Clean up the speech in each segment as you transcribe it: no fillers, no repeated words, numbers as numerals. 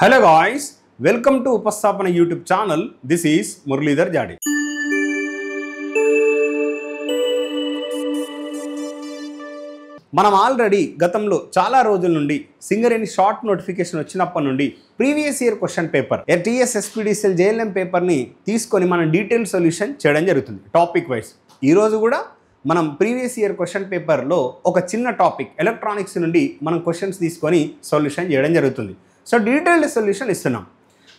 Hello guys, welcome to Upasthapana YouTube channel. This is Muralidhar Jadi. మనం already గతంలో చాలా రోజుల నుండి సింగరేణి షార్ట్ నోటిఫికేషన్ వచ్చినప్పటి నుండి previous year question paper TS SPDCL JLM పేపర్ని తీసుకొని మనం డీటెయిల్ సొల్యూషన్ చేయడం జరుగుతుంది టాపిక్ వైజ్. ఈరోజు కూడా మనం ప్రీవియస్ ఇయర్ క్వశ్చన్ పేపర్లో ఒక చిన్న టాపిక్ ఎలక్ట్రానిక్స్ నుండి మనం క్వశ్చన్స్ తీసుకొని సొల్యూషన్ చేయడం జరుగుతుంది. సో డీటెయిల్డ్ సొల్యూషన్ ఇస్తున్నాం.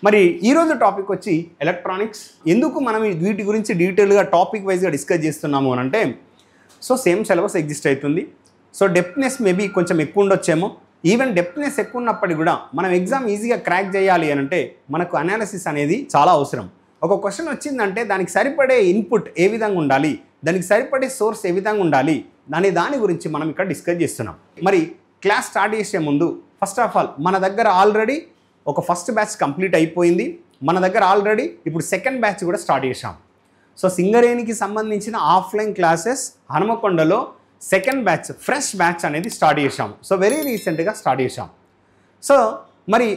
మరి ఈరోజు టాపిక్ వచ్చి ఎలక్ట్రానిక్స్. ఎందుకు మనం వీటి గురించి డీటెయిల్గా టాపిక్ వైజ్గా డిస్కస్ చేస్తున్నాము అని అంటే, సో సేమ్ సిలబస్ ఎగ్జిస్ట్ అవుతుంది. సో డెప్త్నెస్ మేబీ కొంచెం ఎక్కువ ఉండొచ్చేమో. ఈవెన్ డెప్త్నెస్ ఎక్కువ ఉన్నప్పటికీ కూడా మనం ఎగ్జామ్ ఈజీగా క్రాక్ చేయాలి అని అంటే మనకు అనాలిసిస్ అనేది చాలా అవసరం. ఒక క్వశ్చన్ వచ్చిందంటే దానికి సరిపడే ఇన్పుట్ ఏ విధంగా ఉండాలి, దానికి సరిపడే సోర్స్ ఏ విధంగా ఉండాలి దాని గురించి మనం ఇక్కడ డిస్కస్ చేస్తున్నాం. మరి క్లాస్ స్టార్ట్ చేసే ముందు ఫస్ట్ ఆఫ్ ఆల్ మన దగ్గర ఆల్రెడీ ఒక ఫస్ట్ బ్యాచ్ కంప్లీట్ అయిపోయింది. మన దగ్గర ఆల్రెడీ ఇప్పుడు సెకండ్ బ్యాచ్ కూడా స్టార్ట్ చేశాం. సో సింగరేణికి సంబంధించిన ఆఫ్లైన్ క్లాసెస్ హనుమకొండలో సెకండ్ బ్యాచ్ ఫ్రెష్ బ్యాచ్ అనేది స్టార్ట్ చేశాం. సో వెరీ రీసెంట్గా స్టార్ట్ చేశాం. సో మరి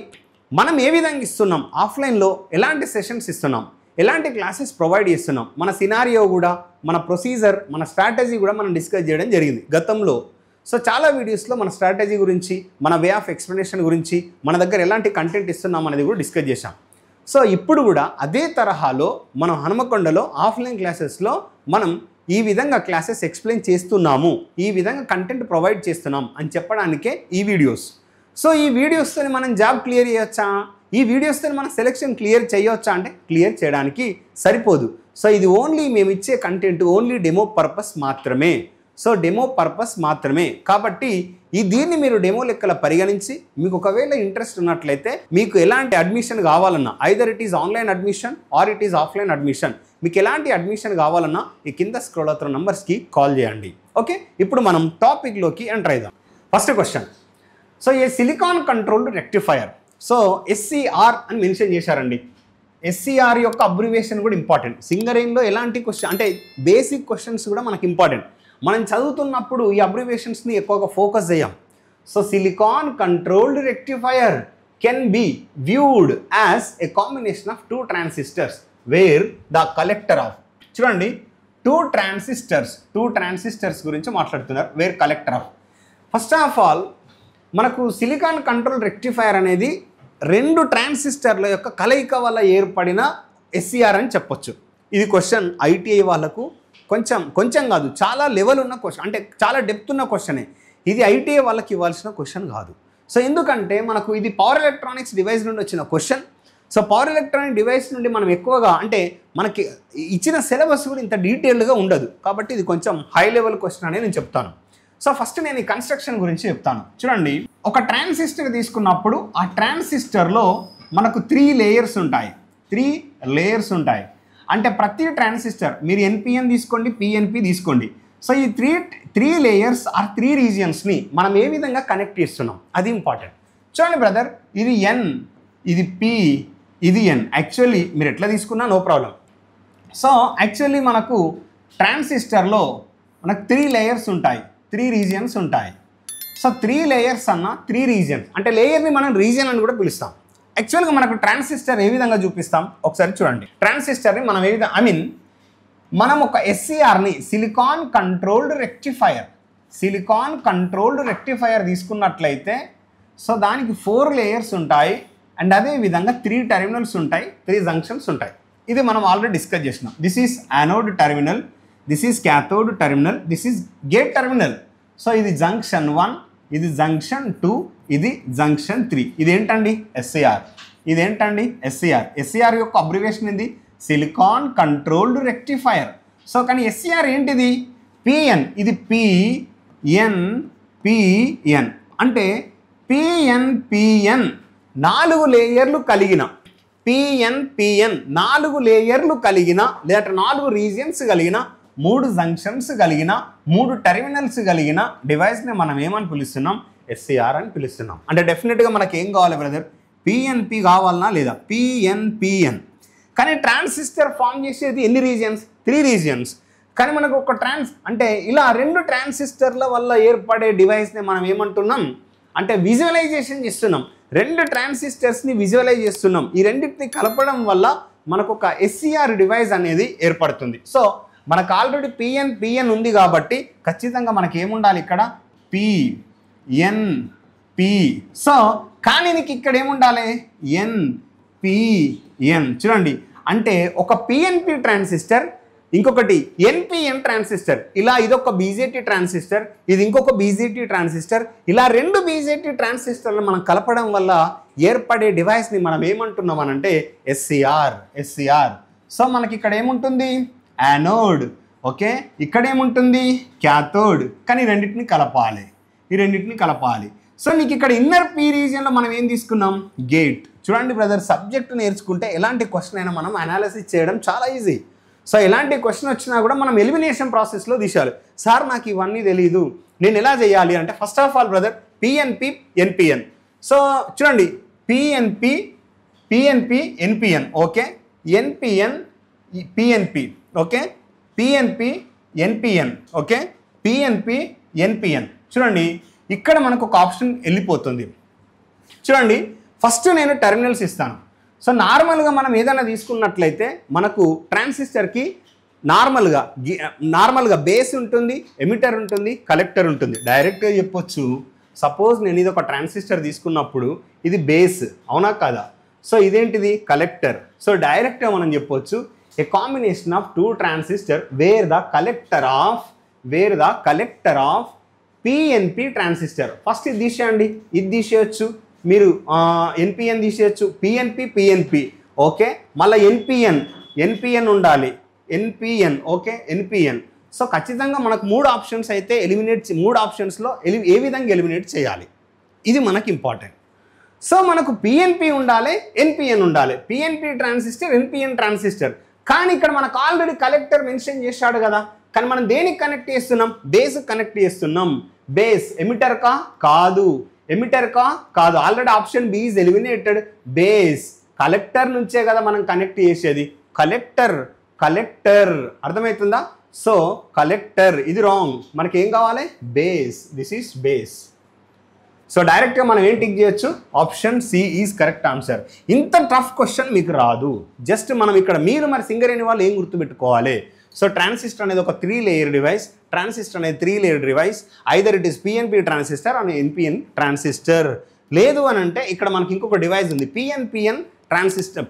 మనం ఏ విధంగా ఇస్తున్నాం, ఆఫ్లైన్లో ఎలాంటి సెషన్స్ ఇస్తున్నాం, ఎలాంటి క్లాసెస్ ప్రొవైడ్ చేస్తున్నాం, మన సినారియో కూడా, మన ప్రొసీజర్, మన స్ట్రాటజీ కూడా మనం డిస్కస్ చేయడం జరిగింది గతంలో. సో చాలా వీడియోస్లో మన స్ట్రాటజీ గురించి, మన వే ఆఫ్ ఎక్స్ప్లెనేషన్ గురించి, మన దగ్గర ఎలాంటి కంటెంట్ ఇస్తున్నాం అనేది కూడా డిస్కస్ చేశాం. సో ఇప్పుడు కూడా అదే తరహాలో మనం హనుమకొండలో ఆఫ్లైన్ క్లాసెస్లో మనం ఈ విధంగా క్లాసెస్ ఎక్స్ప్లెయిన్ చేస్తున్నాము, ఈ విధంగా కంటెంట్ ప్రొవైడ్ చేస్తున్నాం అని చెప్పడానికే ఈ వీడియోస్. సో ఈ వీడియోస్తో మనం జాబ్ క్లియర్ చేయొచ్చా, ఈ వీడియోస్తో మనం సెలెక్షన్ క్లియర్ చేయొచ్చా అంటే క్లియర్ చేయడానికి సరిపోదు. సో ఇది ఓన్లీ మేము ఇచ్చే కంటెంట్ ఓన్లీ డెమో పర్పస్ మాత్రమే. సో డెమో పర్పస్ మాత్రమే కాబట్టి దీన్ని మీరు డెమో లెక్కల పరిగణించి మీకు ఒకవేళ ఇంట్రెస్ట్ ఉన్నట్లయితే మీకు ఎలాంటి అడ్మిషన్ కావాలన్నా, either it is online admission or it is offline admission, మీకు ఎలాంటి అడ్మిషన్ కావాలన్నా ఈ కింద స్క్రోల్ అవుతున్న నంబర్స్కి కాల్ చేయండి. ఓకే, ఇప్పుడు మనం టాపిక్లోకి ఎంటర్ అవుదాం. First question, so a silicon controlled rectifier, so SCR అని మెన్షన్ చేశారండి. ఎస్సీఆర్ యొక్క అబ్రివేషన్ కూడా ఇంపార్టెంట్. సింగరేణిలో ఎలాంటి క్వశ్చన్ అంటే బేసిక్ క్వశ్చన్స్ కూడా మనకి ఇంపార్టెంట్. మనం చదువుతున్నప్పుడు ఈ అబ్రివేషన్స్ని ఎక్కువగా ఫోకస్ చేయం. So silicon controlled rectifier can be viewed as a combination of two transistors where the collector off, చూడండి టూ ట్రాన్సిస్టర్స్ గురించి మాట్లాడుతున్నారు, where collector off. First of all మనకు సిలికాన్ కంట్రోల్ రెక్టిఫైయర్ అనేది రెండు ట్రాన్సిస్టర్ల యొక్క కలయిక వల్ల ఏర్పడిన ఎస్సీఆర్ అని చెప్పొచ్చు. ఇది క్వశ్చన్ ఐటీఐ వాళ్ళకు కొంచెం కాదు, చాలా లెవెల్ ఉన్న క్వశ్చన్, అంటే చాలా డెప్త్ ఉన్న క్వశ్చనే. ఇది ఐటీఐ వాళ్ళకి ఇవ్వాల్సిన క్వశ్చన్ కాదు. సో ఎందుకంటే మనకు ఇది పవర్ ఎలక్ట్రానిక్స్ డివైస్ నుండి వచ్చిన question. So power electronic device నుండి మనం ఎక్కువగా అంటే మనకి ఇచ్చిన సిలబస్ కూడా ఇంత డీటెయిల్డ్గా ఉండదు కాబట్టి ఇది కొంచెం హై లెవెల్ క్వశ్చన్ అని నేను చెప్తాను. సో ఫస్ట్ నేను ఈ కన్స్ట్రక్షన్ గురించి చెప్తాను. చూడండి, ఒక ట్రాన్సిస్టర్ తీసుకున్నప్పుడు ఆ ట్రాన్సిస్టర్లో మనకు 3 లేయర్స్ ఉంటాయి. అంటే ప్రతి ట్రాన్సిస్టర్ మీరు ఎన్పిఎన్ తీసుకోండి, పిఎన్పి తీసుకోండి. సో ఈ త్రీ లేయర్స్ ఆర్ 3 రీజియన్స్ని మనం ఏ విధంగా కనెక్ట్ చేస్తున్నాం అది ఇంపార్టెంట్. చూడండి బ్రదర్, ఇది ఎన్, ఇది పి, ఇది ఎన్. యాక్చువల్లీ మీరు ఎట్లా తీసుకున్నా నో ప్రాబ్లం. సో యాక్చువల్లీ మనకు ట్రాన్సిస్టర్లో మనకు 3 లేయర్స్ ఉంటాయి, 3 రీజియన్స్ ఉంటాయి. సో 3 లేయర్స్ అన్న 3 రీజియన్స్, అంటే లేయర్ని మనం రీజియన్ అని కూడా పిలుస్తాం. యాక్చువల్గా మనకు ట్రాన్సిస్టర్ ఏ విధంగా చూపిస్తాం ఒకసారి చూడండి. ట్రాన్సిస్టర్ని మనం ఏ విధంగా మనం ఒక ఎస్సీఆర్ని సిలికాన్ కంట్రోల్డ్ రెక్టిఫైయర్ తీసుకున్నట్లయితే సో దానికి 4 లేయర్స్ ఉంటాయి అండ్ అదేవిధంగా 3 టెర్మినల్స్ ఉంటాయి, 3 జంక్షన్స్ ఉంటాయి. ఇది మనం ఆల్రెడీ డిస్కస్ చేసినాం. This is anode terminal, this is cathode terminal, this is gate terminal. So ఇది జంక్షన్ 1, ఇది జంక్షన్ 2, ఇది జంక్షన్ 3. ఇదేంటండి ఎస్సీఆర్, ఎస్సీఆర్ యొక్క అబ్రివేషన్ ఏంది, సిలికాన్ కంట్రోల్డ్ రెక్టిఫైయర్. సో కానీ ఎస్సీఆర్ ఏంటిది, పిఎన్, ఇది పిఎన్ అంటే పిఎన్ 4 లేయర్లు కలిగిన, పిఎన్ 4 లేయర్లు కలిగిన లేదా 4 రీజియన్స్ కలిగిన, 3 జంక్షన్స్ కలిగిన, 3 టెర్మినల్స్ కలిగిన డివైస్ని మనం ఏమని పిలుస్తున్నాం, ఎస్సీఆర్ అని పిలుస్తున్నాం. అంటే డెఫినెట్గా మనకి ఏం కావాలి బ్రదర్, పిఎన్పి కావాలన్నా లేదా పిఎన్. కానీ ట్రాన్సిస్టర్ ఫామ్ చేసేది ఎన్ని రీజియన్స్, 3 రీజియన్స్. కానీ మనకు ఒక అంటే ఇలా 2 ట్రాన్సిస్టర్ల వల్ల ఏర్పడే డివైస్ని మనం ఏమంటున్నాం అంటే విజువలైజేషన్ చేస్తున్నాం. రెండు ట్రాన్సిస్టర్స్ని విజువలైజ్ చేస్తున్నాం. ఈ రెండింటిని కలపడం వల్ల మనకు ఒక SCR డివైస్ అనేది ఏర్పడుతుంది. సో మనకు ఆల్రెడీ పిఎన్ ఉంది కాబట్టి ఖచ్చితంగా మనకి ఏముండాలి ఇక్కడ PNP. సో కానీ నీకు ఇక్కడ ఏముండాలి NPN. చూడండి, అంటే ఒక PNP ట్రాన్సిస్టర్, ఇంకొకటి NPN ట్రాన్సిస్టర్, ఇలా ఇదొక BJT ట్రాన్సిస్టర్, ఇది ఇంకొక BJT ట్రాన్సిస్టర్, ఇలా రెండు BJT ట్రాన్సిస్టర్లు మనం కలపడం వల్ల ఏర్పడే డివైస్ని మనం ఏమంటున్నాం అనంటే SCR. సో మనకి ఇక్కడ ఏముంటుంది యానోడ్, ఓకే, ఇక్కడ ఏముంటుంది క్యాథోడ్. కానీ ఈ రెండింటిని కలపాలి. సో నీకు ఇక్కడ ఇన్నర్ P రీజియన్లో మనం ఏం తీసుకున్నాం గేట్. చూడండి బ్రదర్, సబ్జెక్ట్ నేర్చుకుంటే ఎలాంటి క్వశ్చన్ అయినా మనం అనాలిసిస్ చేయడం చాలా ఈజీ. సో ఎలాంటి క్వశ్చన్ వచ్చినా కూడా మనం ఎలిమినేషన్ ప్రాసెస్లో తీసేయాలి. సార్ నాకు ఇవన్నీ తెలీదు, నేను ఎలా చేయాలి అంటే first of all brother PNP NPN. So చూడండి PNP NPN, okay, NPN PNP, okay, PNP NPN, okay, PNP NPN. చూడండి ఇక్కడ మనకు ఒక ఆప్షన్ వెళ్ళిపోతుంది. చూడండి ఫస్ట్ నేను టెర్మినల్స్ ఇస్తాను. సో నార్మల్గా మనం ఏదైనా తీసుకున్నట్లయితే మనకు ట్రాన్సిస్టర్కి నార్మల్గా బేస్ ఉంటుంది, ఎమిటర్ ఉంటుంది, కలెక్టర్ ఉంటుంది. డైరెక్ట్గా చెప్పొచ్చు, సపోజ్ నేను ఇది ఒక ట్రాన్సిస్టర్ తీసుకున్నప్పుడు ఇది బేస్, అవునా కాదా? సో ఇదేంటిది కలెక్టర్. సో డైరెక్ట్గా మనం చెప్పొచ్చు a combination of two transistor where the collector of PNP transistor. ఫస్ట్ ఇది తీసేయండి, ఇది తీసేయచ్చు, మీరు NPN తీసేయచ్చు, PNP, ఓకే, మళ్ళీ NPN ఉండాలి, NPN, ఓకే, NPN. సో ఖచ్చితంగా మనకు మూడు ఆప్షన్స్ అయితే మూడు ఆప్షన్స్లో ఏ విధంగా ఎలిమినేట్ చేయాలి, ఇది మనకు ఇంపార్టెంట్. సో మనకు PNP ఉండాలి, NPN ఉండాలి, PNP ట్రాన్సిస్టర్, NPN ట్రాన్సిస్టర్. కానీ ఇక్కడ మనకు ఆల్రెడీ కలెక్టర్ మెన్షన్ చేశాడు కదా, కానీ మనం దేనికి కనెక్ట్ చేస్తున్నాం బేస్ కనెక్ట్ చేస్తున్నాం. బేస్ ఎమిటర్ కాదు, already option B is eliminated. Base collector నుంచే కదా మనం కనెక్ట్ చేసేది, కలెక్టర్ అర్థమవుతుందా? సో కలెక్టర్ ఇది రాంగ్, మనకి ఏం కావాలి base, this is base. So డైరెక్ట్గా మనం ఏం టిక్ చేయొచ్చు, option C is correct answer. ఇంత టఫ్ క్వశ్చన్ మీకు రాదు, జస్ట్ మనం ఇక్కడ మీరు మరి సింగరేణి వాళ్ళు ఏం గుర్తుపెట్టుకోవాలి. సో ట్రాన్సిస్టర్ అనేది ఒక 3 layer device, either it is PNP transistor and NPN transistor. లేదు అని అంటే ఇక్కడ మనకి ఇంకొక డివైస్ ఉంది PNPN transistor,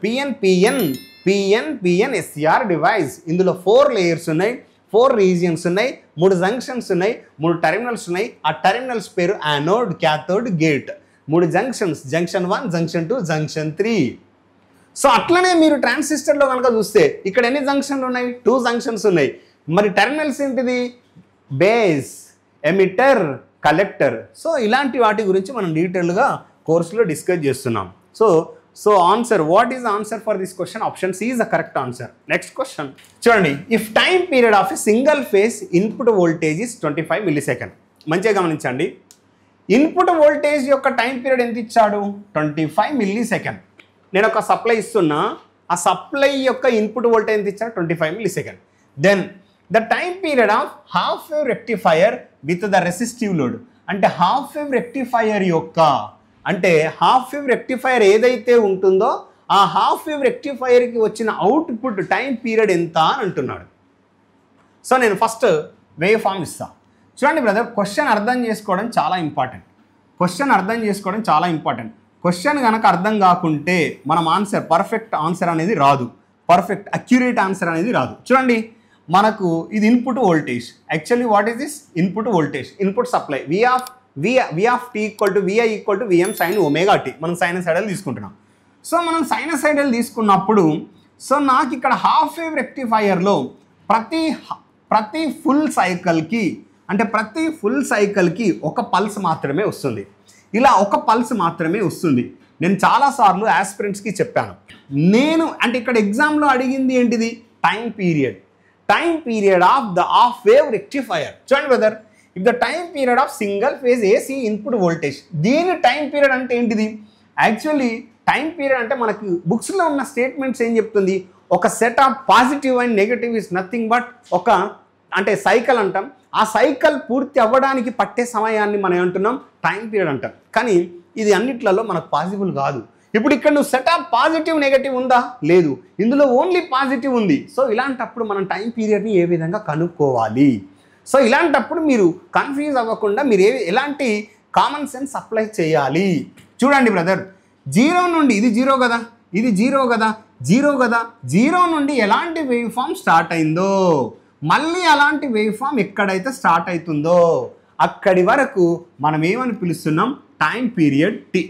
PNPN SCR device. ఇందులో 4 లేయర్స్ ఉన్నాయి, 4 రీజియన్స్ ఉన్నాయి, 3 జంక్షన్స్ ఉన్నాయి, 3 టెర్మినల్స్ ఉన్నాయి. ఆ టెర్మినల్స్ పేరు anode, cathode, gate. 3 junctions, junction 1, junction 2, junction 3. So అట్లనే మీరు ట్రాన్సిస్టర్లో కనుక చూస్తే ఇక్కడ ఎన్ని జంక్షన్లు ఉన్నాయి, 2 జంక్షన్స్ ఉన్నాయి. మరి టెర్మినల్స్ ఏంటిది బేస్, ఎమిటర్, కలెక్టర్. సో ఇలాంటి వాటి గురించి మనం డీటెయిల్గా కోర్సులో డిస్కస్ చేస్తున్నాం. So answer, what is answer for this question? Option C is the correct answer. Next question చూడండి, if time period of a single phase input voltage is 25 millisecond. మంచిగా గమనించండి, ఇన్పుట్ వోల్టేజ్ యొక్క టైం పీరియడ్ ఎంత ఇచ్చాడు 25 మిల్లీసెకండ్. నేను ఒక supply ఇస్తున్నా, ఆ సప్లై యొక్క ఇన్పుట్ వోల్టేజ్ ఎంత ఇచ్చాడు 25 millisecond. Then the time period of half wave rectifier with the resistive load. అంటే హాఫ్ వేవ్ రెక్టిఫైయర్ యొక్క హాఫ్ వేవ్ రెక్టిఫైయర్ ఏదైతే ఉంటుందో ఆ హాఫ్ వేవ్ రెక్టిఫైయర్కి వచ్చిన అవుట్పుట్ టైం పీరియడ్ ఎంత అని అంటున్నాడు. సో నేను ఫస్ట్ వేవ్ ఫామ్ ఇస్తా. చూడండి బ్రదర్, క్వశ్చన్ అర్థం చేసుకోవడం చాలా ఇంపార్టెంట్. క్వశ్చన్ కనుక అర్థం కాకుంటే మనం ఆన్సర్, పర్ఫెక్ట్ ఆన్సర్ అనేది రాదు, పర్ఫెక్ట్ అక్యురేట్ ఆన్సర్ అనేది రాదు. చూడండి మనకు ఇది input voltage. Actually what is this input voltage, input supply V of T equal to VI equal to VM sin omega T. మనం సైనసైడల్ తీసుకుంటున్నాం. సో మనం సైనసైడల్ తీసుకున్నప్పుడు సో నాకు ఇక్కడ హాఫ్ వేవ్ రెక్టిఫైయర్లో ప్రతి ఫుల్ సైకిల్కి ఒక పల్స్ మాత్రమే వస్తుంది. ఇలా ఒక పల్స్ మాత్రమే వస్తుంది. నేను చాలాసార్లు ఆస్పిరెంట్స్కి చెప్పాను. ఇక్కడ ఎగ్జామ్లో అడిగింది ఏంటిది time period of the half wave rectifier. చూడండి brother, if the time period of single phase AC input voltage, దీని టైం పీరియడ్ అంటే ఏంటిది? యాక్చువల్లీ టైం పీరియడ్ అంటే మనకు బుక్స్లో ఉన్న స్టేట్మెంట్స్ ఏం చెప్తుంది, ఒక set of positive and negative is nothing but cycle అంటాం. ఆ సైకిల్ పూర్తి అవ్వడానికి పట్టే సమయాన్ని మనం ఏమంటున్నాం టైం పీరియడ్ అంటాం. కానీ ఇది అన్నిట్లలో మనకు పాసిబుల్ కాదు. ఇప్పుడు ఇక్కడ నువ్వు సెటప్ పాజిటివ్ నెగటివ్ ఉందా? లేదు, ఇందులో ఓన్లీ పాజిటివ్ ఉంది. సో ఇలాంటప్పుడు మనం టైం పీరియడ్ని ఏ విధంగా కనుక్కోవాలి? సో ఇలాంటప్పుడు మీరు కన్ఫ్యూజ్ అవ్వకుండా మీరు ఎలాంటి కామన్ సెన్స్ అప్లై చేయాలి? చూడండి బ్రదర్, 0 నుండి ఇది 0 కదా, ఇది 0 కదా, 0 కదా, 0 నుండి ఎలాంటి వేవ్ ఫామ్ స్టార్ట్ అయిందో మళ్ళీ అలాంటి వేవ్ ఫామ్ ఎక్కడైతే స్టార్ట్ అవుతుందో అక్కడి వరకు మనం ఏమని పిలుస్తున్నాం? Time period T.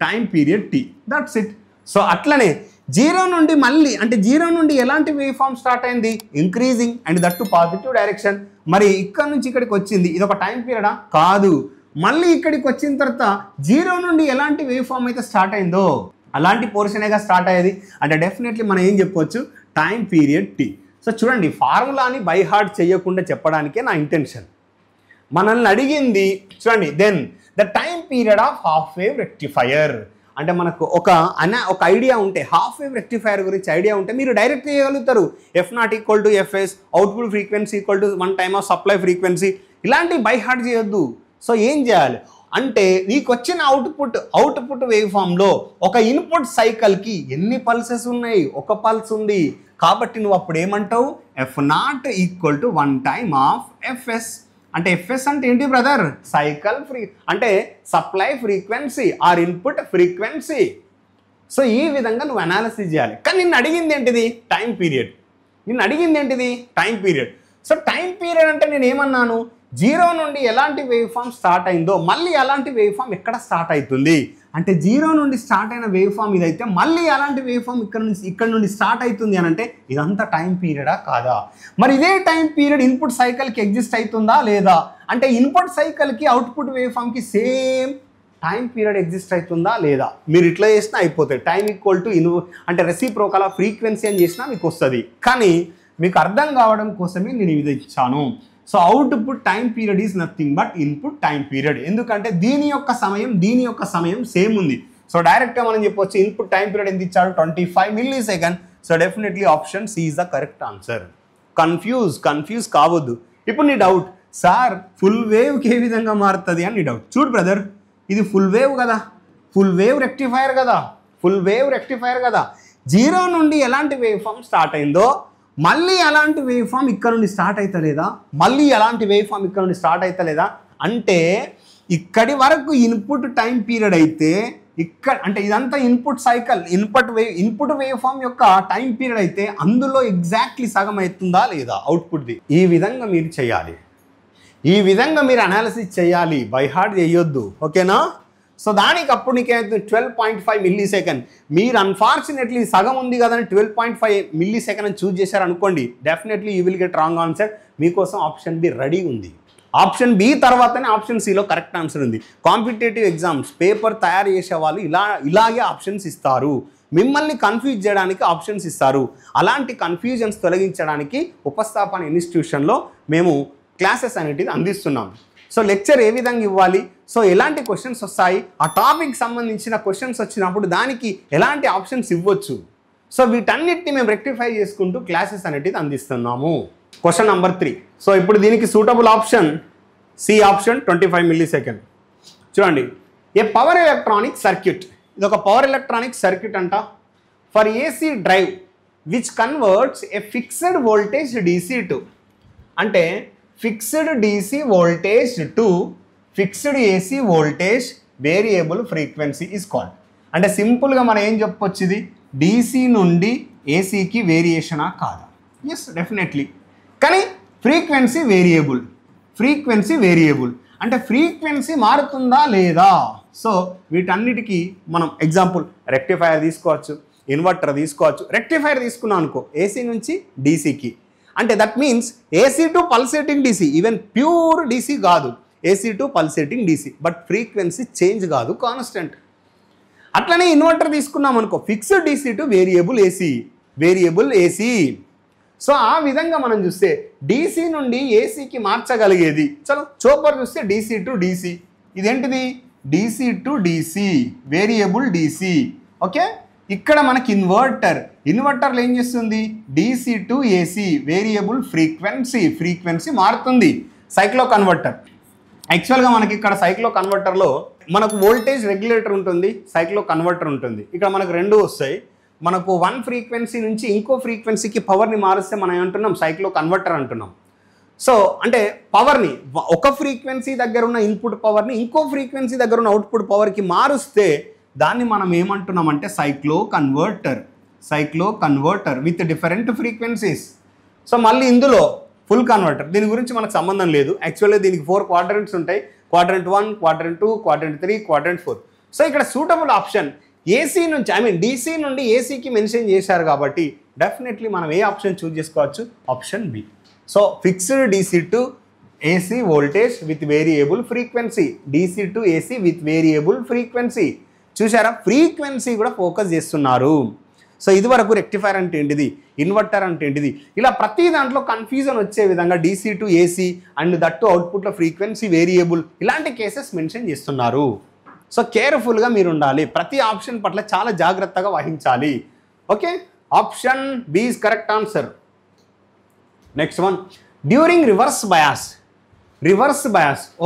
Time period T, that's it. So అట్లనే 0 నుండి మళ్ళీ అంటే 0 నుండి ఎలాంటి వేవ్ ఫామ్ స్టార్ట్ అయింది? Increasing and that to positive direction. మరి ఇక్కడ నుంచి ఇక్కడికి వచ్చింది, ఇది ఒక టైం పీరియడా? కాదు. మళ్ళీ ఇక్కడికి వచ్చిన తర్వాత 0 నుండి ఎలాంటి వేవ్ ఫామ్ అయితే స్టార్ట్ అయిందో అలాంటి పోర్షనేగా స్టార్ట్ అయ్యేది అంటే డెఫినెట్లీ మనం ఏం చెప్పొచ్చు? Time period tea. సో చూడండి, ఫార్ములాని బై హార్ట్ చేయకుండా చెప్పడానికే నా ఇంటెన్షన్. మనల్ని అడిగింది చూడండి, then the time period of half wave rectifier. అంటే మనకు ఒక ఐడియా ఉంటే, హాఫ్ వేవ్ రెక్టిఫైయర్ గురించి ఐడియా ఉంటే మీరు డైరెక్ట్ చేయగలుగుతారు. F0 = Fs, output frequency = 1 time of supply frequency. ఇలాంటివి బై హార్ట్ చేయొద్దు. సో ఏం చేయాలి అంటే నీకు వచ్చిన అవుట్పుట్ వేవ్ ఫామ్లో ఒక ఇన్పుట్ సైకిల్కి ఎన్ని పల్సెస్ ఉన్నాయి? ఒక పల్స్ ఉంది. కాబట్టి నువ్వు అప్పుడు ఏమంటావు? F0 = 1 time of Fs. అంటే Fs అంటే ఏంటి బ్రదర్? సైకిల్ అంటే supply frequency or input frequency. So ఈ విధంగా నువ్వు అనాలిసిస్ చేయాలి. కానీ నిన్ను అడిగింది ఏంటిది? Time period. Time period. So time period అంటే నేను ఏమన్నాను? 0 నుండి ఎలాంటి వేవ్ ఫామ్ స్టార్ట్ అయిందో మళ్ళీ అలాంటి వేవ్ ఫామ్ ఎక్కడ స్టార్ట్ అవుతుంది అంటే 0 నుండి స్టార్ట్ అయిన వేవ్ ఫామ్ ఇదైతే మళ్ళీ అలాంటి వేవ్ ఫామ్ ఇక్కడ నుండి స్టార్ట్ అవుతుంది అని అంటే ఇదంతా టైం పీరియడా కాదా? మరి ఇదే టైం పీరియడ్ ఇన్పుట్ సైకిల్కి ఎగ్జిస్ట్ అవుతుందా లేదా? అంటే ఇన్పుట్ సైకిల్కి అవుట్పుట్ వేవ్ ఫామ్కి సేమ్ టైం పీరియడ్ ఎగ్జిస్ట్ అవుతుందా లేదా? మీరు ఇట్లా చేసినా అయిపోతుంది. టైం = అంటే రెసిప్రోకల్ ఆఫ్ ఫ్రీక్వెన్సీ అని చేసినా మీకు వస్తుంది. కానీ మీకు అర్థం కావడం కోసమే నేను ఇది ఇచ్చాను. So output time period is nothing but input time period. ఎందుకంటే దీని యొక్క సమయం సేమ్ ఉంది. సో డైరెక్ట్గా మనం చెప్పొచ్చు ఇన్పుట్ టైం పీరియడ్ ఎంత ఇచ్చాడు? 25 millisecond. So definitely option C is the correct answer. Confuse కావద్దు. ఇప్పుడు నీ డౌట్, సార్ ఫుల్ వేవ్కి ఏ విధంగా మారుతుంది అని నీ డౌట్. చూడు బ్రదర్, ఇది ఫుల్ వేవ్ కదా, ఫుల్ వేవ్ రెక్టిఫైయర్ కదా. 0 నుండి ఎలాంటి వేవ్ ఫామ్ స్టార్ట్ అయిందో మళ్ళీ అలాంటి వేవ్ ఫామ్ ఇక్కడ నుండి స్టార్ట్ అవుతలేదా? అంటే ఇక్కడి వరకు ఇన్పుట్ టైం పీరియడ్ అయితే ఇక్కడ అంటే ఇదంతా ఇన్పుట్ వేవ్ ఫామ్ యొక్క టైం పీరియడ్ అయితే అందులో ఎగ్జాక్ట్లీ సగం అవుతుందా లేదా అవుట్పుట్ది? ఈ విధంగా మీరు చేయాలి. ఈ విధంగా మీరు అనాలిసిస్ చేయాలి. బై హార్ట్ చేయొద్దు. ఓకేనా? సో దానికి అప్పుడు నీకైతే 12.5 millisecond. మీరు అన్ఫార్చునేట్లీ సగం ఉంది కదా 12.5 millisecond అని చూస్ చేశారనుకోండి, definitely you will get wrong answer. మీకోసం ఆప్షన్ బి రెడీ ఉంది. ఆప్షన్ బి తర్వాతనే ఆప్షన్ సిలో కరెక్ట్ ఆన్సర్ ఉంది. కాంపిటేటివ్ ఎగ్జామ్స్ పేపర్ తయారు చేసే వాళ్ళు ఇలాగే ఆప్షన్స్ ఇస్తారు. మిమ్మల్ని కన్ఫ్యూజ్ చేయడానికి ఆప్షన్స్ ఇస్తారు. అలాంటి కన్ఫ్యూజన్స్ తొలగించడానికి ఉపస్థాపన ఇన్స్టిట్యూషన్లో మేము క్లాసెస్ అనేటివి అందిస్తున్నాం. సో లెక్చర్ ఏ విధంగా ఇవ్వాలి, సో ఎలాంటి క్వశ్చన్స్ వస్తాయి, ఆ టాపిక్ సంబంధించిన క్వశ్చన్స్ వచ్చినప్పుడు దానికి ఎలాంటి ఆప్షన్స్ ఇవ్వచ్చు, సో వీటన్నిటిని మేము రెక్టిఫై చేసుకుంటూ క్లాసెస్ అనేటివి అందిస్తున్నాము. Question number 3. సో ఇప్పుడు దీనికి suitable option C option 25 millisecond. చూడండి, ఏ పవర్ ఎలక్ట్రానిక్ సర్క్యూట్, ఇది ఒక పవర్ ఎలక్ట్రానిక్ సర్క్యూట్ అంట. For AC drive which converts a fixed voltage DC to, అంటే fixed DC voltage to fixed AC voltage variable frequency is called. అంటే సింపుల్గా మనం ఏం చెప్పొచ్చు, ఇది డీసీ నుండి ఏసీకి వేరియేషనా కాదా? Yes, definitely. కానీ ఫ్రీక్వెన్సీ వేరియబుల్ అంటే ఫ్రీక్వెన్సీ మారుతుందా లేదా? సో వీటన్నిటికీ మనం ఎగ్జాంపుల్ రెక్టిఫైయర్ తీసుకోవచ్చు, ఇన్వర్టర్ తీసుకోవచ్చు. రెక్టిఫైయర్ తీసుకున్నాం అనుకో ఏసీ నుంచి డీసీకి, అంటే that means AC to pulsating DC, even pure DC కాదు, AC to pulsating DC, but frequency change కాదు, కాన్స్టెంట్. అట్లనే ఇన్వర్టర్ తీసుకున్నాం అనుకో fixed DC to variable AC. So ఆ విధంగా మనం చూస్తే డీసీ నుండి ఏసీకి మార్చగలిగేది. చలో చూపర్ చూస్తే డీసీ టు డీసీ, ఇదేంటిది DC to DC variable DC. Okay, ఇక్కడ మనకి ఇన్వర్టర్లో ఏం చేస్తుంది, DC to AC variable frequency మారుతుంది. సైక్లో కన్వర్టర్, యాక్చువల్గా మనకి ఇక్కడ సైక్లో కన్వర్టర్లో మనకు వోల్టేజ్ రెగ్యులేటర్ ఉంటుంది, సైక్లో కన్వర్టర్ ఉంటుంది. ఇక్కడ మనకు రెండు వస్తాయి. మనకు వన్ ఫ్రీక్వెన్సీ నుంచి ఇంకో ఫ్రీక్వెన్సీకి పవర్ని మారుస్తే మనం ఏమంటున్నాం, సైక్లో కన్వర్టర్ అంటున్నాం. సో అంటే పవర్ని ఒక ఫ్రీక్వెన్సీ దగ్గర ఉన్న ఇన్పుట్ పవర్ని ఇంకో ఫ్రీక్వెన్సీ దగ్గర ఉన్న అవుట్పుట్ పవర్కి మారుస్తే దాన్ని మనం ఏమంటున్నాం అంటే cycloconverter with different frequencies. So మళ్ళీ ఇందులో ఫుల్ కన్వర్టర్, దీని గురించి మనకు సంబంధం లేదు. యాక్చువల్గా దీనికి 4 క్వాడ్రంట్స్ ఉంటాయి. Quadrant 1, quadrant 2, quadrant 3, quadrant 4. So ఇక్కడ సూటబుల్ ఆప్షన్ ఏసీ నుంచి డీసీ నుండి ఏసీకి మెన్షన్ చేశారు కాబట్టి డెఫినెట్లీ మనం ఏ ఆప్షన్ చూస్ చేసుకోవచ్చు, option B. So fixed DC to AC voltage with variable frequency, DC to AC with variable frequency. చూసారా, ఫ్రీక్వెన్సీ కూడా ఫోకస్ చేస్తున్నారు. సో ఇదివరకు రెక్టిఫైర్ అంటే ఏంటిది, ఇన్వర్టర్ అంటే ఏంటిది, ఇలా ప్రతి దాంట్లో కన్ఫ్యూజన్ వచ్చే విధంగా DC to AC and that అవుట్పుట్లో ఫ్రీక్వెన్సీ వేరియబుల్ ఇలాంటి కేసెస్ మెన్షన్ చేస్తున్నారు. సో కేర్ఫుల్గా మీరు ఉండాలి, ప్రతి ఆప్షన్ పట్ల చాలా జాగ్రత్తగా వహించాలి. Okay, option B is correct answer. Next one, during reverse bias.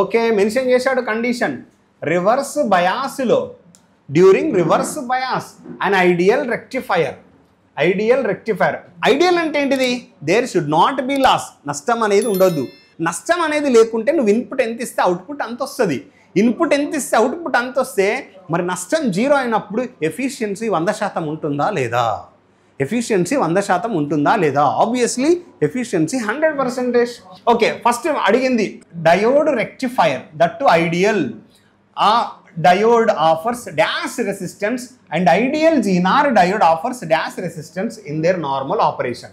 Okay, mention చేశాడు కండిషన్, రివర్స్ బయాస్లో during reverse bias and ideal rectifier. Ideal అంటే ఏంటిది, there should not be loss, నష్టం అనేది ఉండొద్దు. నష్టం అనేది లేకుంటే నువ్వు ఇన్పుట్ ఎంత ఇస్తే అవుట్పుట్ అంత వస్తుంది. ఇన్పుట్ ఎంత ఇస్తే అవుట్పుట్ అంత వస్తే మరి నష్టం 0 అయినప్పుడు ఎఫిషియన్సీ 100% ఉంటుందా లేదా? Obviously efficiency 100%. ఓకే, ఫస్ట్ అడిగింది diode rectifier, that to ideal. ఆ diode offers dash resistance and ideal Zener diode offers dash resistance in their normal operation.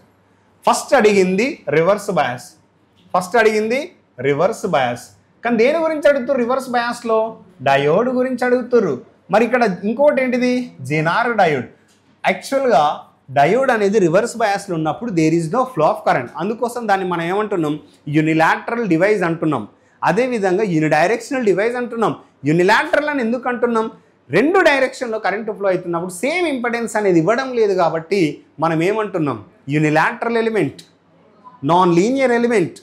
First అడిగింది రివర్స్ బయాస్. కానీ దేని గురించి అడుగుతారు, రివర్స్ బయాస్లో డయోడ్ గురించి అడుగుతారు. మరి ఇక్కడ ఇంకోటి ఏంటిది, జెనార్ డయోడ్. యాక్చువల్గా డయోడ్ అనేది రివర్స్ బయాస్లో ఉన్నప్పుడు there is no flow of current, అందుకోసం దాన్ని మనం ఏమంటున్నాం, యూనిలాటరల్ డివైస్ అంటున్నాం. అదేవిధంగా యూనిడైరెక్షనల్ డివైస్ అంటున్నాం. యూనిలాటరల్ అని ఎందుకు అంటున్నాం, 2 డైరెక్షన్లో కరెంటు ఫ్లో అవుతున్నప్పుడు సేమ్ ఇంపెడెన్స్ అనేది ఇవ్వడం లేదు కాబట్టి మనం ఏమంటున్నాం, unilateral element, non linear element.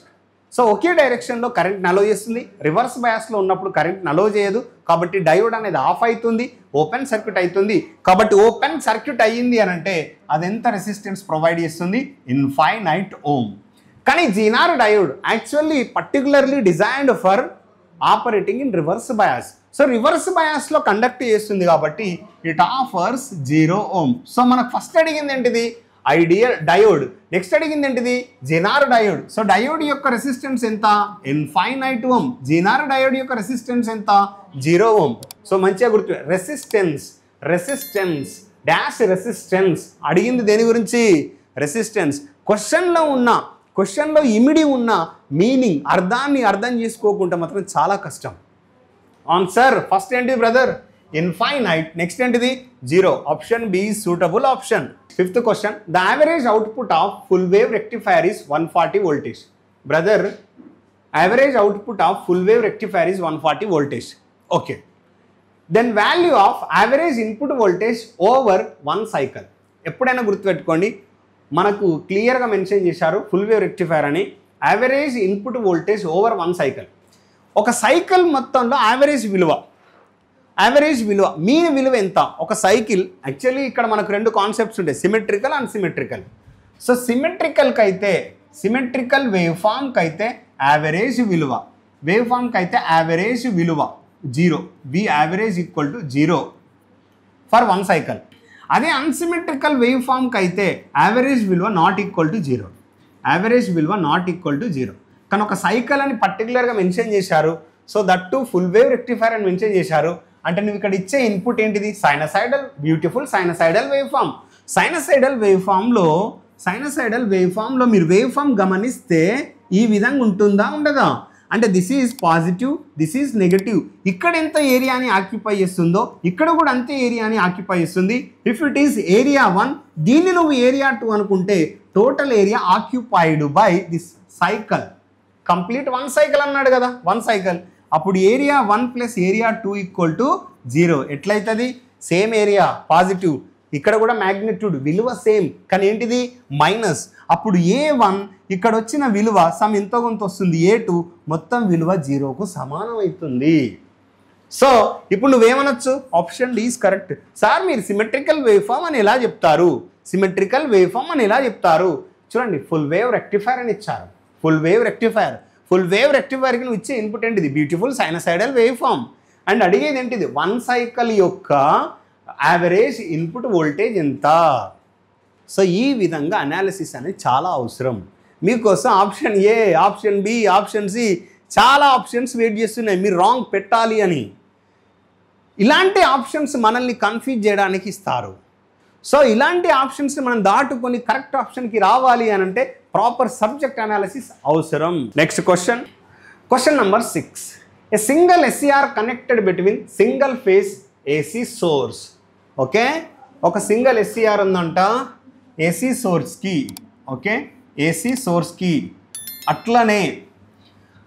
So ఒకే డైరెక్షన్లో కరెంట్ నలో చేస్తుంది, రివర్స్ బయాస్లో ఉన్నప్పుడు కరెంట్ నలో చేయదు. కాబట్టి డయోడ్ అనేది ఆఫ్ అవుతుంది, ఓపెన్ సర్క్యూట్ అవుతుంది. కాబట్టి ఓపెన్ సర్క్యూట్ అయ్యింది అని అంటే అది ఎంత రెసిస్టెన్స్ ప్రొవైడ్ చేస్తుంది, ఇన్ఫైనైట్ ఓమ్. కానీ zener diode actually particularly designed for operating in reverse bias. So reverse బయాస్లో కండక్ట్ చేస్తుంది కాబట్టి ఇట్ ఆఫర్స్ 0 ఓమ్. సో మనకు ఫస్ట్ అడిగింది ఏంటిది, ఐడియల్ డయోడ్. నెక్స్ట్ అడిగింది ఏంటిది, జెనార్ డయోడ్. సో డయోడ్ యొక్క రెసిస్టెన్స్ ఎంత, ఇన్ఫైనైట్ ఓమ్. జెనార్ డయోడ్ యొక్క రెసిస్టెన్స్ ఎంత, 0 ఓమ్. సో మంచిగా గుర్తు, రెసిస్టెన్స్ డాష్ రెసిస్టెన్స్ అడిగింది దేని గురించి, రెసిస్టెన్స్. క్వశ్చన్లో ఇమిడి ఉన్న మీనింగ్ అర్థాన్ని అర్థం చేసుకోకుండా మాత్రం చాలా కష్టం. ఆన్సర్ ఫస్ట్ ఏంటి బ్రదర్, ఇన్ఫైనైట్. నెక్స్ట్ ఏంటిది, 0. Option B suitable option. 5th question, the average output of full wave rectifier is 140 voltage. Brother, average output of full wave rectifier is 140 voltage. Okay, then value of average input voltage over 1 cycle. ఎప్పుడైనా గుర్తుపెట్టుకోండి, మనకు క్లియర్గా mention చేశారు full wave rectifier అని, average input voltage over 1 cycle. ఒక cycle మొత్తంలో average విలువ mean విలువ ఎంత, ఒక సైకిల్. యాక్చువల్లీ ఇక్కడ మనకు 2 కాన్సెప్ట్స్ ఉంటాయి, symmetrical and symmetrical. So symmetrical wave ఫామ్కి అయితే యావరేజ్ విలువ, 0, V average equal to 0 for 1 cycle. అదే అన్సిమెట్రికల్ వేవ్ ఫామ్కి అయితే యావరేజ్ విలువ నాట్ ఈక్వల్ టు 0. కానీ ఒక సైకిల్ అని పర్టికులర్గా మెన్షన్ చేశారు. So that to full wave rectifier అని మెన్షన్ చేశారు. అంటే నువ్వు ఇక్కడ ఇచ్చే ఇన్పుట్ ఏంటిది, beautiful sinusoidal wave form. Sinusoidal wave ఫామ్లో మీరు వేవ్ ఫామ్ గమనిస్తే ఈ విధంగా ఉంటుందా ఉండదా, అంటే this is positive, this is negative. ఇక్కడ ఎంత ఏరియాని ఆక్యుపై చేస్తుందో ఇక్కడ కూడా అంతే ఏరియాని ఆక్యుపై చేస్తుంది. ఇఫ్ ఇట్ ఈస్ ఏరియా 1, దీన్ని నువ్వు ఏరియా 2 అనుకుంటే total area occupied by this cycle. Complete 1 cycle అన్నాడు కదా, 1 సైకిల్. అప్పుడు area 1 plus area 2 equal to 0. ఎట్లయితుంది, సేమ్ ఏరియా పాజిటివ్, ఇక్కడ కూడా మ్యాగ్నిట్యూడ్ విలువ సేమ్, కానీ ఏంటిది మైనస్. అప్పుడు A1 ఇక్కడ వచ్చిన విలువ సమ్ ఎంతో కొంత వస్తుంది, A2 మొత్తం విలువ 0కు సమానం అవుతుంది. సో ఇప్పుడు నువ్వేమనొచ్చు, option D is correct. Sir మీరు సిమెట్రికల్ వేవ్ ఫామ్ అని ఎలా చెప్తారు, సిమెట్రికల్ వేవ్ ఫామ్ అని ఎలా చెప్తారు? చూడండి, ఫుల్ వేవ్ రెక్టిఫైర్ అని ఇచ్చారు. Full wave rectifier, full wave రెక్టిఫైర్కి నువ్వు ఇచ్చే ఇన్పుట్ ఏంటిది? Beautiful sinusoidal wave form. And అడిగేది ఏంటిది? వన్ సైకిల్ యొక్క యావరేజ్ ఇన్పుట్ వోల్టేజ్ ఎంత? సో ఈ విధంగా అనాలిసిస్ అనేది చాలా అవసరం. మీకోసం option A, option B, option C, చాలా ఆప్షన్స్ వెయిట్ చేస్తున్నాయి మీరు రాంగ్ పెట్టాలి అని. ఇలాంటి ఆప్షన్స్ మనల్ని కన్ఫ్యూజ్ చేయడానికి ఇస్తారు. సో ఇలాంటి ఆప్షన్స్ని మనం దాటుకొని కరెక్ట్ ఆప్షన్కి రావాలి అని అంటే ప్రాపర్ సబ్జెక్ట్ అనాలిసిస్ అవసరం. Next question, question number 6. A single SCR connected between single phase AC source. Okay, ఒక సింగిల్ ఎస్సీఆర్ ఉందంట ఏసీ సోర్స్కి. ఓకే, ఏసీ సోర్స్కి అట్లనే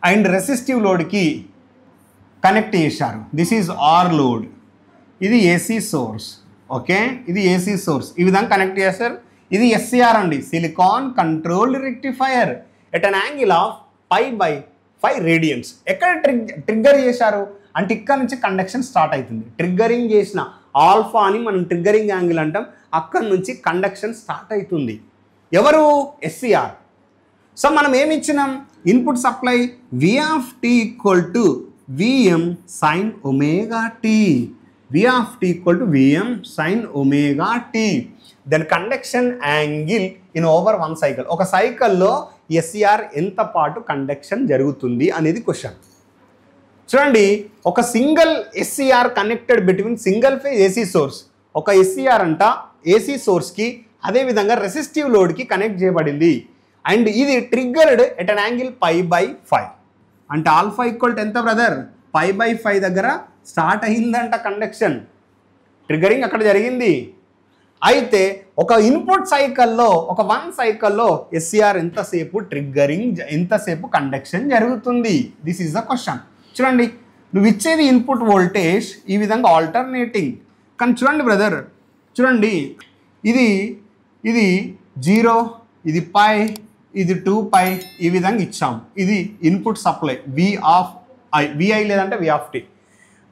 అండ్ రెసిస్టివ్ లోడ్కి కనెక్ట్ చేశారు. దిస్ ఈజ్ ఆర్ లోడ్, ఇది ఏసీ సోర్స్. ఓకే, ఇది ఏసీ సోర్స్, ఈ విధంగా కనెక్ట్ చేశారు. ఇది ఎస్సీఆర్ అండి, silicon controlled rectifier at an angle of π/5 radians. ఎక్కడ ట్రిగ్గర్ చేశారు అంటే ఇక్కడ నుంచి కండక్షన్ స్టార్ట్ అవుతుంది. ట్రిగ్గరింగ్ చేసిన ఆల్ఫా అని మనం ట్రిగ్గరింగ్ యాంగిల్ అంటాం. అక్కడ నుంచి కండక్షన్ స్టార్ట్ అవుతుంది. ఎవరు? ఎస్సీఆర్. సో మనం ఏమి ఇచ్చినాం? Input supply V of t equal to Vm sin omega t. V of t equal to Vm sin omega t. Then conduction angle in over one cycle. ఒక సైకిల్లో SCR ఎంత పాటు conduction జరుగుతుంది అనేది question. చూడండి, ఒక single SCR connected between single phase AC source. ఒక SCR అంట ఏసీ సోర్స్కి అదేవిధంగా రెసిస్టివ్ లోడ్కి కనెక్ట్ చేయబడింది. అండ్ ఇది ట్రిగ్గర్డ్ ఎట్ అన్ యాంగిల్ π/5. అంటే ఆల్ఫా ఈక్వల్ టు ఎంత బ్రదర్? π/5 దగ్గర స్టార్ట్ అయిందంట కండక్షన్. ట్రిగ్గరింగ్ అక్కడ జరిగింది. అయితే ఒక ఇన్పుట్ సైకిల్లో, ఒక వన్ సైకిల్లో ఎస్సీఆర్ ఎంతసేపు ట్రిగ్గరింగ్, ఎంతసేపు కండక్షన్ జరుగుతుంది? This is the question. చూడండి, నువ్వు ఇచ్చేది ఇన్పుట్ వోల్టేజ్ ఈ విధంగా ఆల్టర్నేటింగ్. కానీ చూడండి బ్రదర్, చూడండి, ఇది 0, ఇది π, ఇది 2π, ఈ విధంగా ఇచ్చాం. ఇది ఇన్పుట్ సప్లై VI లేదంటే V of t.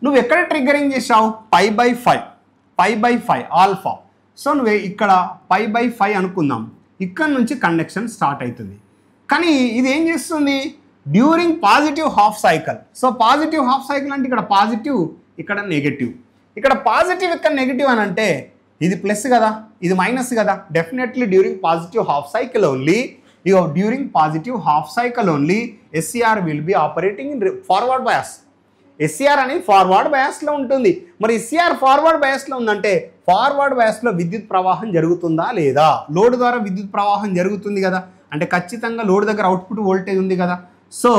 నువ్వు ఎక్కడ ట్రిగ్గరింగ్ చేసావు? π/5 ఆల్ఫా. సో నువ్వు ఇక్కడ π/5 అనుకుందాం. ఇక్కడ నుంచి కండక్షన్ స్టార్ట్ అవుతుంది. కానీ ఇది ఏం చేస్తుంది? During positive half cycle. So positive half cycle అంటే ఇక్కడ పాజిటివ్, ఇక్కడ నెగటివ్. ఇక్కడ పాజిటివ్, ఇక్కడ నెగటివ్ అని అంటే ఇది ప్లస్ కదా, ఇది మైనస్ కదా. Definitely during positive half cycle only, during positive half cycle only SCR will be operating in forward bias. SCR అనేది ఫార్వర్డ్ బయాస్లో ఉంటుంది. మరి ఎస్సీఆర్ ఫార్వర్డ్ బయాస్లో ఉందంటే ఫార్వర్డ్ బయాస్లో విద్యుత్ ప్రవాహం జరుగుతుందా లేదా? లోడ్ ద్వారా విద్యుత్ ప్రవాహం జరుగుతుంది కదా, అంటే ఖచ్చితంగా లోడ్ దగ్గర అవుట్పుట్ వోల్టేజ్ ఉంది కదా. సో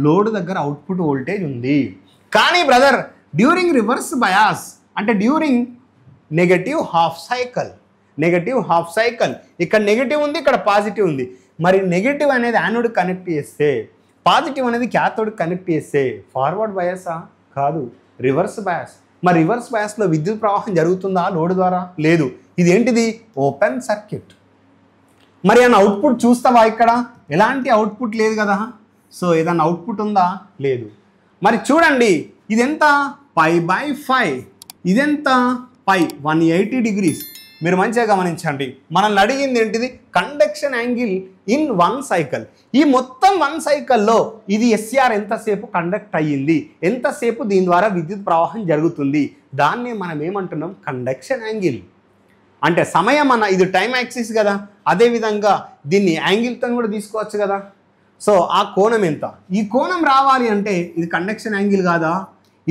లోడ్ దగ్గర అవుట్పుట్ వోల్టేజ్ ఉంది. కానీ బ్రదర్ డ్యూరింగ్ రివర్స్ బయాస్ అంటే during negative half cycle, negative half cycle ఇక్కడ నెగటివ్ ఉంది, ఇక్కడ పాజిటివ్ ఉంది. మరి నెగటివ్ అనేది యానోడ్ కనెక్ట్ చేస్తే, పాజిటివ్ అనేది క్యాథోడ్ కనెక్ట్ చేస్తే ఫార్వర్డ్ బయాసా? కాదు, రివర్స్ బయాస్. మరి రివర్స్ బయాస్లో విద్యుత్ ప్రవాహం జరుగుతుందా లోడ్ ద్వారా? లేదు. ఇది ఏంటిది? Open circuit. మరి ఏమైనా అవుట్పుట్ చూస్తావా? ఇక్కడ ఎలాంటి అవుట్పుట్ లేదు కదా. సో ఏదైనా అవుట్పుట్ ఉందా? లేదు. మరి చూడండి, ఇదెంత? π/5. ఇదెంత? π 180 degrees. మీరు మంచిగా గమనించండి, మనల్ని అడిగింది ఏంటిది? Conduction angle in one cycle. ఈ మొత్తం వన్ సైకిల్లో ఇది ఎస్సీఆర్ ఎంతసేపు కండక్ట్ అయ్యింది, ఎంతసేపు దీని ద్వారా విద్యుత్ ప్రవాహం జరుగుతుంది, దాన్ని మనం ఏమంటున్నాం? Conduction angle. అంటే సమయం అన్న, ఇది టైం యాక్సిస్ కదా, అదేవిధంగా దీన్ని యాంగిల్తో కూడా తీసుకోవచ్చు కదా. సో ఆ కోణం ఎంత? ఈ కోణం రావాలి అంటే ఇది కండక్షన్ యాంగిల్ కాదా?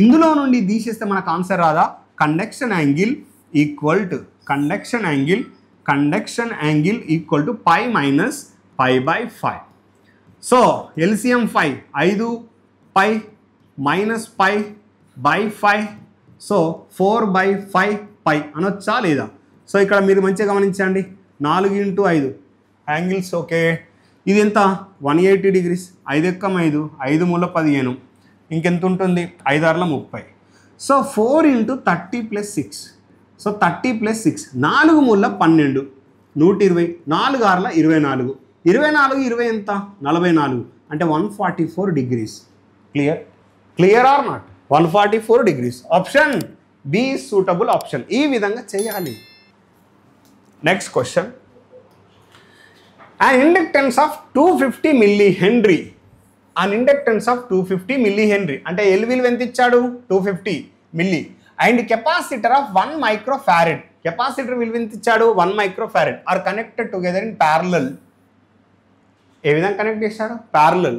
ఇందులో నుండి తీసేస్తే మనకు ఆన్సర్ రాదా? Conduction angle equal to conduction angle equal to π minus π/5. So LCM 5 π minus π/5. So 4/5 π అనొచ్చా లేదా? సో ఇక్కడ మీరు మంచిగా గమనించండి, 4 × 5 యాంగిల్స్. ఓకే, ఇది ఎంత? 180 degrees. 5 × 5, 5 మూల 15, ఇంకెంత ఉంటుంది? 5 6 30. సో 4 × 30 + 6. సో 30 + 6, 4 మూల 12, 120, 4 6 24, 24 20 ఎంత? 44, అంటే 144 degrees. Clear or not? 144 degrees. Option B suitable option. ఈ విధంగా చేయాలి. Next question. an inductance of 250 millihenry, an inductance of 250 millihenry అంటే L విలువ ఎంత ఇచ్చాడు 250 milli and capacitor of 1 microfarad, capacitor విలువ ఎంత ఇచ్చాడు 1 microfarad are connected together in parallel. ఏ విధంగా కనెక్ట్ చేశాడు parallel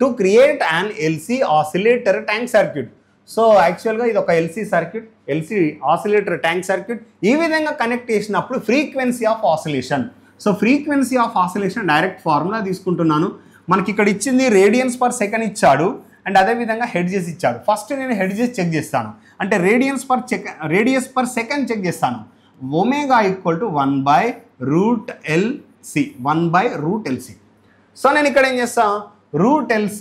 to create an LC oscillator tank circuit. So యాక్చువల్గా ఇది ఒక LC circuit, LC oscillator tank circuit. ఈ విధంగా కనెక్ట్ చేసినప్పుడు frequency of oscillation. So frequency of oscillation direct formula తీసుకుంటున్నాను. మనకి ఇక్కడ ఇచ్చింది రేడియన్స్ పర్ సెకండ్ ఇచ్చాడు అండ్ అదేవిధంగా హెడ్జెస్ ఇచ్చాడు. ఫస్ట్ నేను హెడ్జెస్ చెక్ చేస్తాను, అంటే రేడియస్ పర్ సెకండ్ చెక్ చేస్తాను. Omega equal to 1/√LC, 1/√LC. So నేను ఇక్కడ ఏం చేస్తా √LC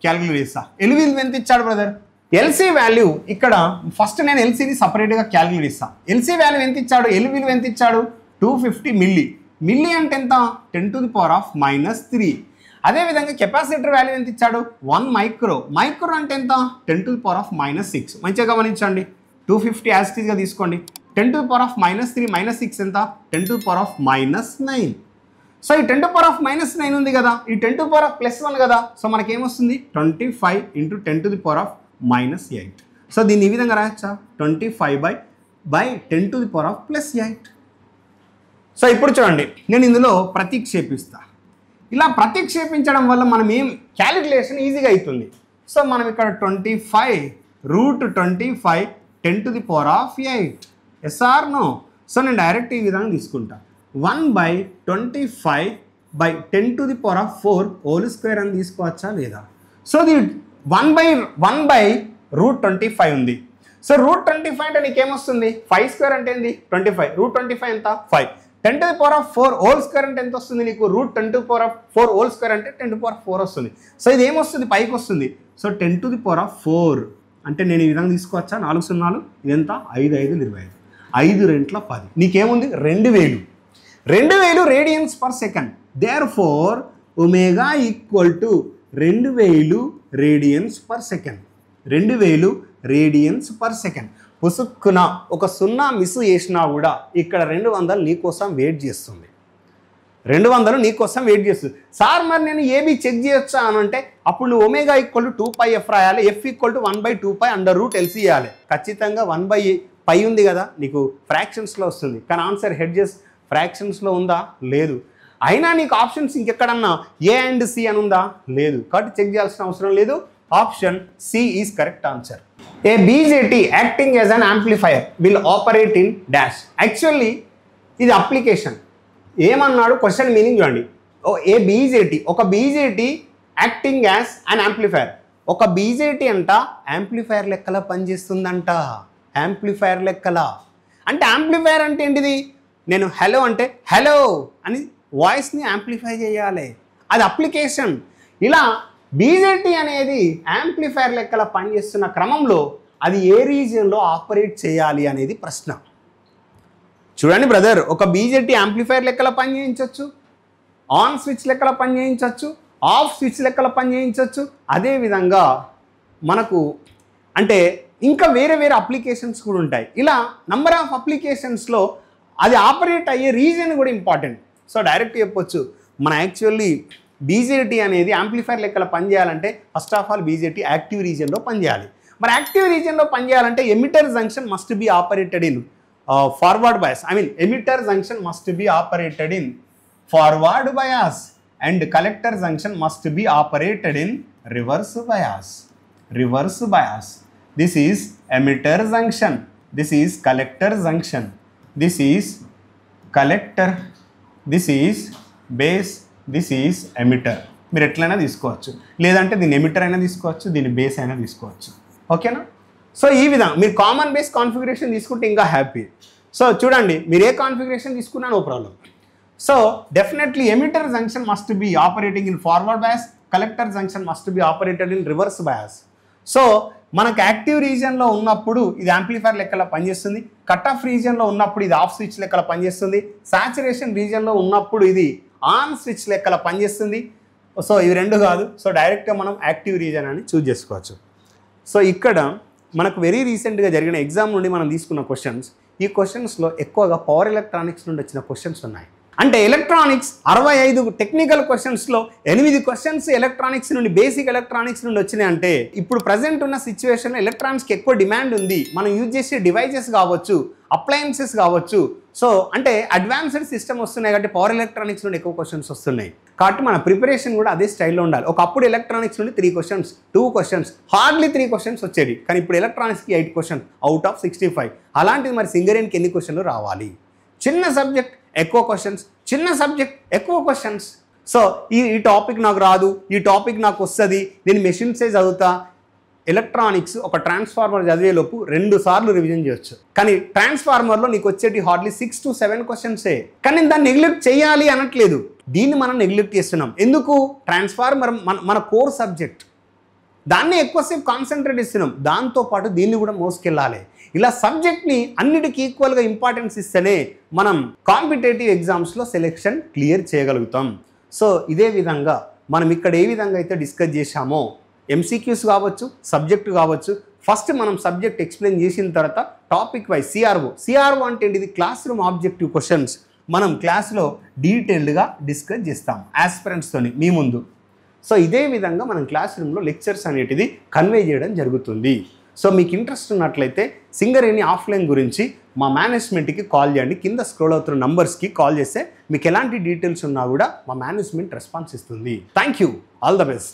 క్యాలిక్యులేట్ చేస్తా. ఎల్ విలువ ఎంత ఇచ్చాడు బ్రదర్? ఎల్సీ వాల్యూ ఇక్కడ ఫస్ట్ నేను ఎల్సీని సపరేట్గా క్యాలిక్యులేట్ ఇస్తాను. ఎల్సీ వాల్యూ ఎంత ఇచ్చాడు? ఎల్ విలువ ఎంత ఇచ్చాడు 250 మిల్లీ. మిల్లీ అంటే ఎంత 10⁻³ అదేవిధంగా కెపాసిటర్ వాల్యూ ఎంత ఇచ్చాడు 1 మైక్రో. మైక్రో అంటే ఎంత 10⁻⁻6. మంచిగా గమనించండి, 250 యాస్టీస్గా తీసుకోండి. 10⁻⁻3 -6 ఎంత 10⁻⁻9. సో ఈ 10⁻⁻9 ఉంది కదా, ఈ 10⁻+1 కదా. సో మనకేమొస్తుంది 25 × 10⁻⁻8. సో దీన్ని ఈ విధంగా రాయచ్చా 25/10⁻+8. సో ఇప్పుడు చూడండి, నేను ఇందులో ప్రతిక్షేపిస్తా. ఇలా ప్రతిక్షేపించడం వల్ల మనం ఏం క్యాలిక్యులేషన్ ఈజీగా అవుతుంది. సో మనం ఇక్కడ 25√25 10⁻8 ఎస్ఆర్ నో. సో నేను డైరెక్ట్ ఈ విధంగా తీసుకుంటా 1/25/10⁻4² అని తీసుకోవచ్చా లేదా? సో ఇది 1/√25 ఉంది. సో √25 అంటే నీకేమొస్తుంది 5² అంటే ఏంది 25. √25 ఎంత 5. 10⁻4² అంటే ఎంత వస్తుంది నీకు? √10⁻4² అంటే 10⁻4 వస్తుంది. సో ఇది ఏమొస్తుంది పైకి వస్తుంది. సో 10⁻4 అంటే నేను ఈ విధంగా తీసుకోవచ్చా 4 సున్నాలు ఇదెంత 5 5 25 5 2 10. నీకేముంది 2000 radians per second. Therefore omega equal to 2000 radians per second. 2000 radians per second. పుసుక్కున ఒక 0 మిస్ చేసినా కూడా ఇక్కడ 200 నీకోసం వెయిట్ చేస్తుంది. 200 నీకోసం వెయిట్ చేస్తుంది. సార్ మరి నేను ఏబీ చెక్ చేయొచ్చా అని అంటే అప్పుడు నువ్వు ఒమేగా ఈక్వల్ టు 2πf రాయాలి, ఎఫ్ ఈక్వల్ టు 1/2π√LC ఇవ్వాలి. ఖచ్చితంగా 1/π ఉంది కదా నీకు ఫ్రాక్షన్స్లో వస్తుంది, కానీ ఆన్సర్ హెడ్జెస్ ఫ్రాక్షన్స్లో ఉందా? లేదు. అయినా నీకు ఆప్షన్స్ ఇంకెక్కడన్నా ఏ అండ్ సి అని ఉందా? లేదు. కాబట్టి చెక్ చేయాల్సిన అవసరం లేదు. Option C is correct answer. A BJT acting as an amplifier will operate in dash. Actually ఇది అప్లికేషన్. ఏమన్నాడు క్వశ్చన్ మీనింగ్ చూడండి. ఏ బీజేటీ, ఒక BJT acting as an amplifier. ఒక బీజేటీ అంట యాంప్లిఫైయర్ లెక్కల పనిచేస్తుందంట. యాంప్లిఫైయర్ లెక్కల అంటే యాంప్లిఫైయర్ అంటే ఏంటిది? నేను హలో అంటే హలో అని వాయిస్ని యాంప్లిఫై చేయాలి, అది అప్లికేషన్. ఇలా బీజేటీ అనేది యాంప్లిఫైయర్ లెక్కల పనిచేస్తున్న క్రమంలో అది ఏ రీజియన్లో ఆపరేట్ చేయాలి అనేది ప్రశ్న. చూడండి బ్రదర్, ఒక బీజేటీ యాంప్లిఫైయర్ లెక్కల పని చేయించవచ్చు, ఆన్ స్విచ్ లెక్కల పని చేయించవచ్చు, ఆఫ్ స్విచ్ లెక్కల పని చేయించవచ్చు. అదేవిధంగా మనకు అంటే ఇంకా వేరే వేరే అప్లికేషన్స్ కూడా ఉంటాయి. ఇలా నంబర్ ఆఫ్ అప్లికేషన్స్లో అది ఆపరేట్ అయ్యే రీజియన్ కూడా ఇంపార్టెంట్. సో డైరెక్ట్ చెప్పొచ్చు మన యాక్చువల్లీ బీజేటీ అనేది యాంప్లిఫైర్ లెక్కల పనిచేయాలంటే first of all BJT active రీజియన్లో పనిచేయాలి. మరి యాక్టివ్ రీజియన్లో పనిచేయాలంటే emitter junction must be operated in forward bias. Emitter junction must be operated in forward bias and collector junction must be operated in reverse bias. Reverse bias. This is emitter junction, this is collector junction, this is collector, this is base, this is emitter. మీరు ఎట్లయినా తీసుకోవచ్చు, లేదంటే దీన్ని emitter అయినా తీసుకోవచ్చు, దీన్ని base అయినా తీసుకోవచ్చు. ఓకేనా? సో ఈ విధంగా మీరు కామన్ బేస్ కాన్ఫిగరేషన్ తీసుకుంటే ఇంకా హ్యాపీ. సో చూడండి, మీరు ఏ కాన్ఫిగరేషన్ తీసుకున్నా no problem. So definitely emitter junction must be operating in forward bias, collector junction must be operated in reverse bias. So మనకు యాక్టివ్ రీజియన్లో ఉన్నప్పుడు ఇది యాంప్లిఫైర్ లెక్కల పనిచేస్తుంది, కట్ ఆఫ్ రీజియన్లో ఉన్నప్పుడు ఇది ఆఫ్ స్విచ్ లెక్కల పనిచేస్తుంది, సాచురేషన్ రీజియన్లో ఉన్నప్పుడు ఇది ఆన్ స్విచ్ లెక్కల పనిచేస్తుంది. సో ఇవి రెండు కాదు. సో డైరెక్ట్గా మనం యాక్టివ్ రీజియన్ అని చూస్ చేసుకోవచ్చు. సో ఇక్కడ మనకు వెరీ రీసెంట్గా జరిగిన ఎగ్జామ్ నుండి మనం తీసుకున్న క్వశ్చన్స్, ఈ క్వశ్చన్స్లో ఎక్కువగా పవర్ ఎలక్ట్రానిక్స్ నుండి వచ్చిన క్వశ్చన్స్ ఉన్నాయి. అంటే ఎలక్ట్రానిక్స్ 65 టెక్నికల్ క్వశ్చన్స్లో 8 క్వశ్చన్స్ ఎలక్ట్రానిక్స్ నుండి, బేసిక్ ఎలక్ట్రానిక్స్ నుండి వచ్చినాయి. అంటే ఇప్పుడు ప్రజెంట్ ఉన్న సిచ్యువేషన్లో ఎలక్ట్రానిక్స్కి ఎక్కువ డిమాండ్ ఉంది. మనం యూజ్ చేసే డివైజెస్ కావచ్చు, అప్లయన్సెస్ కావచ్చు. సో అంటే అడ్వాన్స్డ్ సిస్టమ్ వస్తున్నాయి కాబట్టి పవర్ ఎలక్ట్రానిక్స్ నుండి ఎక్కువ క్వశ్చన్స్ వస్తున్నాయి. కాబట్టి మన ప్రిపరేషన్ కూడా అదే స్టైల్లో ఉండాలి. ఒకప్పుడు ఎలక్ట్రానిక్స్ నుండి 3 క్వశ్చన్స్, 2 క్వశ్చన్స్, హార్డ్లీ 3 క్వశ్చన్స్ వచ్చేది. కానీ ఇప్పుడు ఎలక్ట్రానిక్స్కి 8 క్వశ్చన్స్ అవుట్ ఆఫ్ 65. అలాంటిది మరి సింగరేణికి ఎన్ని క్వశ్చన్లు రావాలి? చిన్న సబ్జెక్ట్ ఎక్కువ క్వశ్చన్స్, చిన్న సబ్జెక్ట్ ఎక్కువ క్వశ్చన్స్. సో ఈ టాపిక్ నాకు రాదు, ఈ టాపిక్ నాకు వస్తుంది, నేను మెషిన్సే చదువుతా. ఎలక్ట్రానిక్స్ ఒక ట్రాన్స్ఫార్మర్ చదివేలోపు 2 సార్లు రివిజన్ చేయొచ్చు. కానీ ట్రాన్స్ఫార్మర్లో నీకు వచ్చేటి హార్డ్లీ 6 to 7 క్వశ్చన్సే. కానీ నేను దాన్ని నెగ్లెక్ట్ చేయాలి అనట్లేదు, దీన్ని మనం నెగ్లెక్ట్ చేస్తున్నాం. ఎందుకు? ట్రాన్స్ఫార్మర్ మన కోర్ సబ్జెక్ట్, దాన్ని ఎక్కువసేపు కాన్సన్ట్రేట్ ఇస్తున్నాం. దాంతోపాటు దీన్ని కూడా మోసుకెళ్ళాలి. ఇలా సబ్జెక్ట్ని అన్నిటికీ ఈక్వల్గా ఇంపార్టెన్స్ ఇస్తేనే మనం కాంపిటేటివ్ ఎగ్జామ్స్లో సెలెక్షన్ క్లియర్ చేయగలుగుతాం. సో ఇదే విధంగా మనం ఇక్కడ ఏ విధంగా అయితే డిస్కస్ చేశామో, ఎంసీక్యూస్ కావచ్చు, సబ్జెక్టు కావచ్చు, ఫస్ట్ మనం సబ్జెక్ట్ ఎక్స్ప్లెయిన్ చేసిన తర్వాత టాపిక్ వైజ్ సిఆర్ఓ అంటే ఏంటిది? క్లాస్ రూమ్ ఆబ్జెక్టివ్ క్వశ్చన్స్ మనం క్లాస్లో డీటెయిల్డ్గా డిస్కస్ చేస్తాం ఆస్పిరెంట్స్తోని మీ ముందు. సో ఇదే విధంగా మనం క్లాస్ రూమ్లో లెక్చర్స్ అనేటిది కన్వే చేయడం జరుగుతుంది. సో మీకు ఇంట్రెస్ట్ ఉన్నట్లయితే సింగరేణి ఆఫ్లైన్ గురించి మా మేనేజ్మెంట్కి కాల్ చేయండి. కింద స్క్రోల్ అవుతున్న నంబర్స్కి కాల్ చేస్తే మీకు ఎలాంటి డీటెయిల్స్ ఉన్నా కూడా మా మేనేజ్మెంట్ రెస్పాన్స్ ఇస్తుంది. Thank you, all the best.